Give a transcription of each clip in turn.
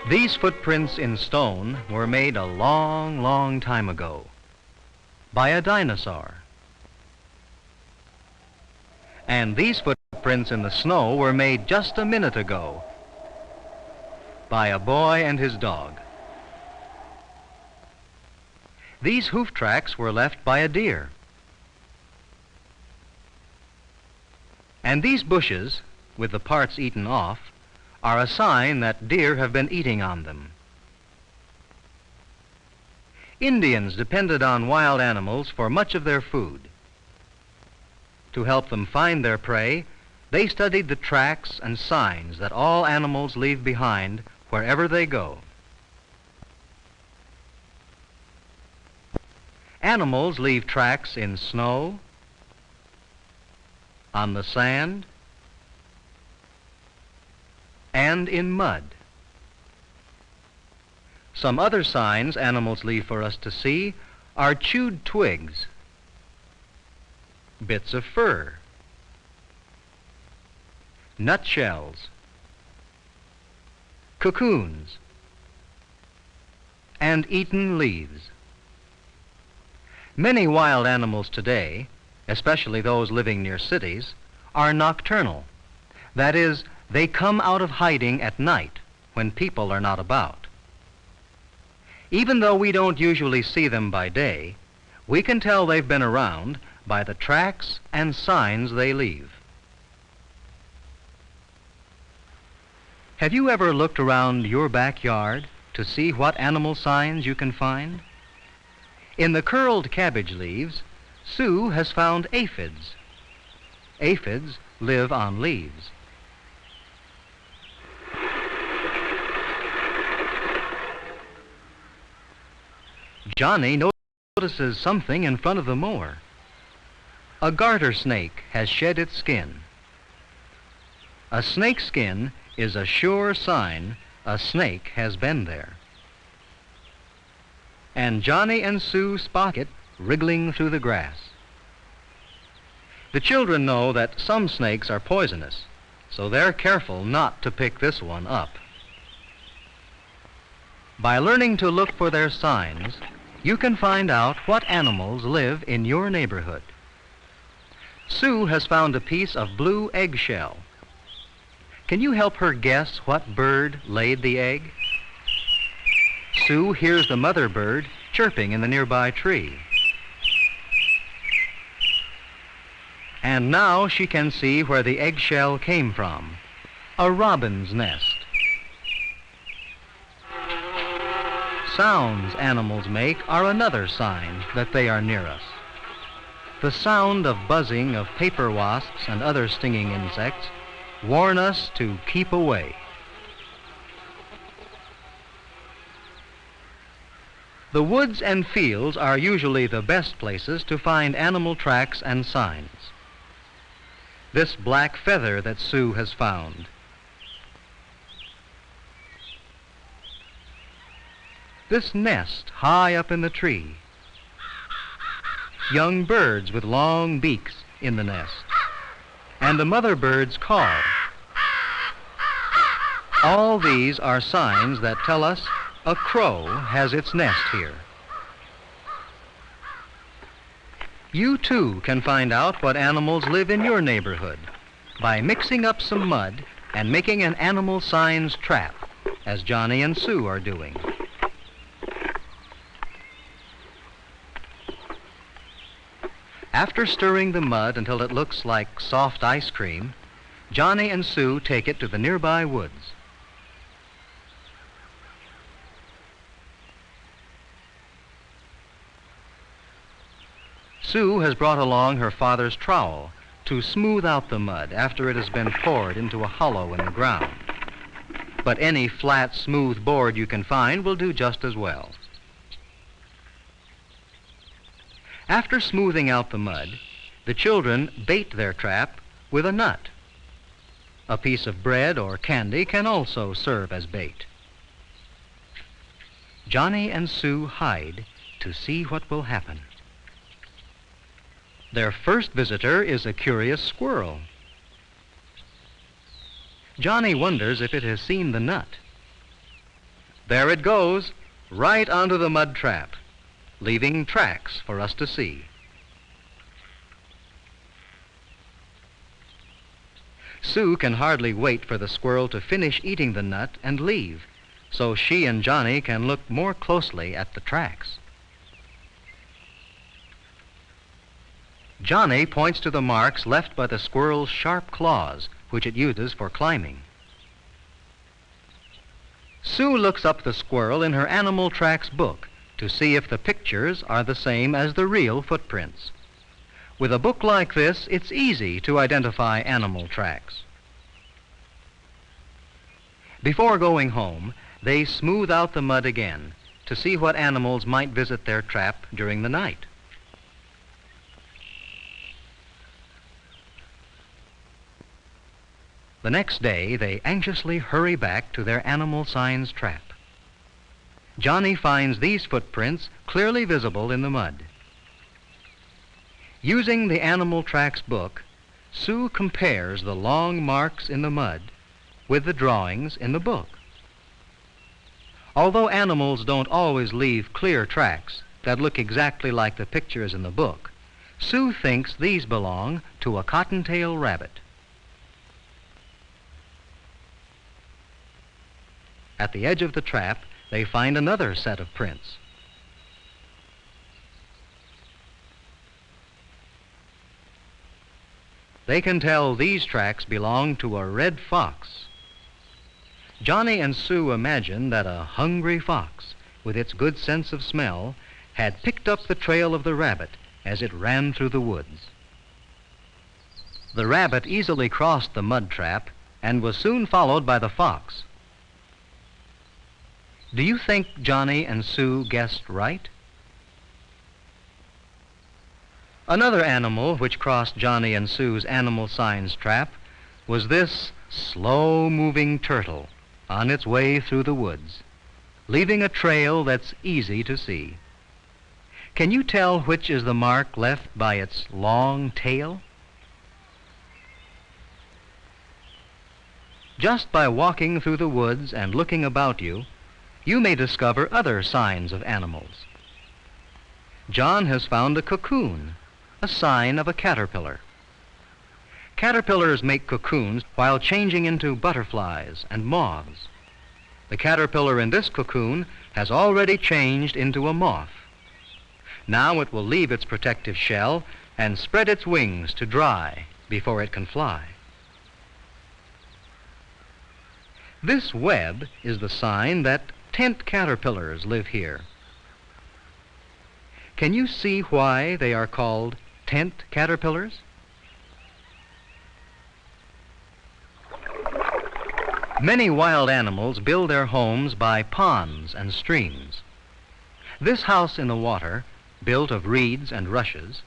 These footprints in stone were made a long, long time ago by a dinosaur. And these footprints in the snow were made just a minute ago by a boy and his dog. These hoof tracks were left by a deer. And these bushes, with the parts eaten off, are a sign that deer have been eating on them. Indians depended on wild animals for much of their food. To help them find their prey, they studied the tracks and signs that all animals leave behind wherever they go. Animals leave tracks in snow, on the sand, and in mud. Some other signs animals leave for us to see are chewed twigs, bits of fur, nutshells, cocoons, and eaten leaves. Many wild animals today, especially those living near cities, are nocturnal. That is, they come out of hiding at night when people are not about. Even though we don't usually see them by day, we can tell they've been around by the tracks and signs they leave. Have you ever looked around your backyard to see what animal signs you can find? In the curled cabbage leaves, Sue has found aphids. Aphids live on leaves. Johnny notices something in front of the mower. A garter snake has shed its skin. A snake skin is a sure sign a snake has been there. And Johnny and Sue spot it wriggling through the grass. The children know that some snakes are poisonous, so they're careful not to pick this one up. By learning to look for their signs, you can find out what animals live in your neighborhood. Sue has found a piece of blue eggshell. Can you help her guess what bird laid the egg? Sue hears the mother bird chirping in the nearby tree. And now she can see where the eggshell came from, a robin's nest. Sounds animals make are another sign that they are near us. The sound of buzzing of paper wasps and other stinging insects warn us to keep away. The woods and fields are usually the best places to find animal tracks and signs. This black feather that Sue has found. This nest high up in the tree. Young birds with long beaks in the nest. And the mother bird's call. All these are signs that tell us a crow has its nest here. You too can find out what animals live in your neighborhood by mixing up some mud and making an animal signs trap, as Johnny and Sue are doing. After stirring the mud until it looks like soft ice cream, Johnny and Sue take it to the nearby woods. Sue has brought along her father's trowel to smooth out the mud after it has been poured into a hollow in the ground. But any flat, smooth board you can find will do just as well. After smoothing out the mud, the children bait their trap with a nut. A piece of bread or candy can also serve as bait. Johnny and Sue hide to see what will happen. Their first visitor is a curious squirrel. Johnny wonders if it has seen the nut. There it goes, right onto the mud trap, leaving tracks for us to see. Sue can hardly wait for the squirrel to finish eating the nut and leave, so she and Johnny can look more closely at the tracks. Johnny points to the marks left by the squirrel's sharp claws, which it uses for climbing. Sue looks up the squirrel in her Animal Tracks book to see if the pictures are the same as the real footprints. With a book like this, it's easy to identify animal tracks. Before going home, they smooth out the mud again to see what animals might visit their trap during the night. The next day, they anxiously hurry back to their animal signs trap. Johnny finds these footprints clearly visible in the mud. Using the Animal Tracks book, Sue compares the long marks in the mud with the drawings in the book. Although animals don't always leave clear tracks that look exactly like the pictures in the book, Sue thinks these belong to a cottontail rabbit. At the edge of the trap, they find another set of prints. They can tell these tracks belong to a red fox. Johnny and Sue imagine that a hungry fox, with its good sense of smell, had picked up the trail of the rabbit as it ran through the woods. The rabbit easily crossed the mud trap and was soon followed by the fox. Do you think Johnny and Sue guessed right? Another animal which crossed Johnny and Sue's animal signs trap was this slow-moving turtle on its way through the woods, leaving a trail that's easy to see. Can you tell which is the mark left by its long tail? Just by walking through the woods and looking about you, you may discover other signs of animals. John has found a cocoon, a sign of a caterpillar. Caterpillars make cocoons while changing into butterflies and moths. The caterpillar in this cocoon has already changed into a moth. Now it will leave its protective shell and spread its wings to dry before it can fly. This web is the sign that tent caterpillars live here. Can you see why they are called tent caterpillars? Many wild animals build their homes by ponds and streams. This house in the water, built of reeds and rushes,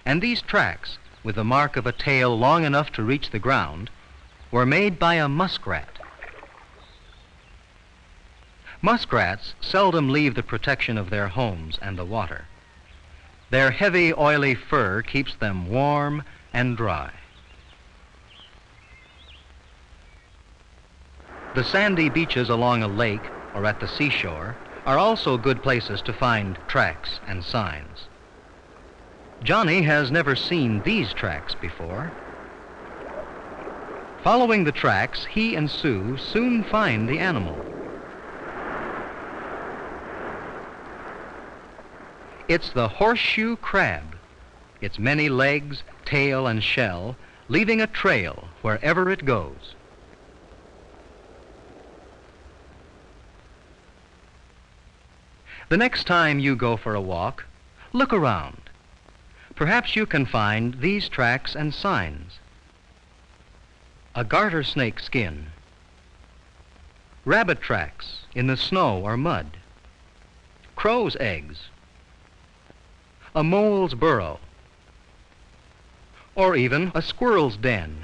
and these tracks, with the mark of a tail long enough to reach the ground, were made by a muskrat. Muskrats seldom leave the protection of their homes and the water. Their heavy, oily fur keeps them warm and dry. The sandy beaches along a lake or at the seashore are also good places to find tracks and signs. Johnny has never seen these tracks before. Following the tracks, he and Sue soon find the animal. It's the horseshoe crab, its many legs, tail, and shell leaving a trail wherever it goes. The next time you go for a walk, look around. Perhaps you can find these tracks and signs. A garter snake skin, rabbit tracks in the snow or mud, crow's eggs, a mole's burrow, or even a squirrel's den.